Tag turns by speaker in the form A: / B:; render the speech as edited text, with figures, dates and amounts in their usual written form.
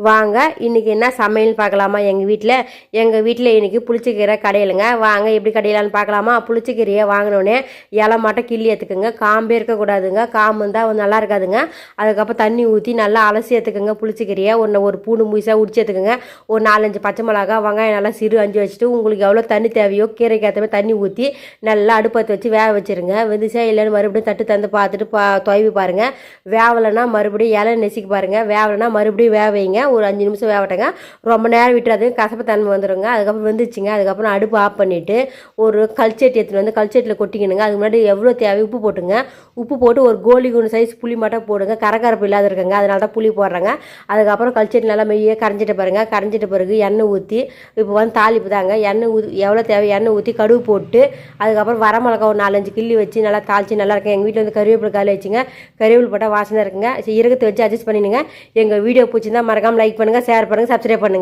A: வாங்க இன்றைக்கி என்ன சமையல் பார்க்கலாமா எங்கள் வீட்டில் இன்றைக்கி புளிச்சக்கீரை கடையிலுங்க. வாங்க எப்படி கடையிலான்னு பார்க்கலாமா. புளிச்சக்கீரையை வாங்கினோடனே இலை மட்டும் கிள்ளி எடுத்துக்கோங்க, காம்பே இருக்கக்கூடாதுங்க. காம்பு இருந்தால் நல்லா இருக்காதுங்க. அதுக்கப்புறம் தண்ணி ஊற்றி நல்லா அலசி எடுத்துக்கோங்க. புளிச்சக்கீரையை ஒரு பூண்டு முயசாக உடிச்சு எடுத்துக்கோங்க. ஒரு 4-5 பச்சை மிளகா, வெங்காயம் நல்லா சிறு அஞ்சு வச்சுட்டு உங்களுக்கு எவ்வளோ தண்ணி தேவையோ கீரைக்கு ஏற்ற மாதிரி தண்ணி ஊற்றி நல்லா அடுப்பத்தை வச்சு வேக வச்சுருங்க. வெந்துச்சா இல்லைன்னு மறுபடியும் தட்டு தந்து பார்த்துட்டு துவைவி பாருங்கள். வேவலைன்னா மறுபடியும் இலை நெசிக்கு பாருங்கள். வேவலைன்னா மறுபடியும் வேக வைங்க. ஒரு 5 நிமிஷம் வேகட்டங்க. ரொம்ப நேரம் விட்டுறாது, கசப்பு தன்மை வந்துடுங்க. அதுக்கப்புறம் வெந்துச்சுங்க. அதுக்கப்புறம் அடுப்பு ஆஃப் பண்ணிவிட்டு ஒரு கல்ச்சட்டி எடுத்துகிட்டு வந்து கல்ச்சட்டியில் கொட்டிக்கணுங்க. அதுக்கு முன்னாடி எவ்வளோ தேவை உப்பு போட்டுங்க. உப்பு போட்டு ஒரு கோலி குண்டு சைஸ் புளி மட்டும் போடுங்க. கரகரப்பு இல்லாத இருக்குங்க, அதனால தான் புளி போடுறாங்க. அதுக்கப்புறம் கல்ச்சட்டி நல்லா மெய்யே கரைஞ்சிட்டு பாருங்கள். கரைஞ்சிட்ட பிறகு எண்ணெய் ஊற்றி இப்போ தாளிப்பு தாங்க. எண்ணெய் எவ்வளோ தேவை எண்ணெய் ஊற்றி கடுகு போட்டு அதுக்கப்புறம் வரமிளகா ஒரு 4-5 கிள்ளி வச்சு நல்லா தாளித்து நல்லா இருக்கும். எங்கள் வீட்டில் கருவேப்பிலை காலை வச்சுங்க. கருவேப்பிலை போட்டால் வாசனை இருக்குங்க. இறக்கத்தை வச்சு அட்ஜஸ்ட் பண்ணிடுங்க. எங்கள் வீடியோ பிடிச்சிருந்தா மறக்காமல் லைக் பண்ணுங்கள், ஷேர் பண்ணுங்கள், சப்ஸ்கிரைப் பண்ணுங்கள்.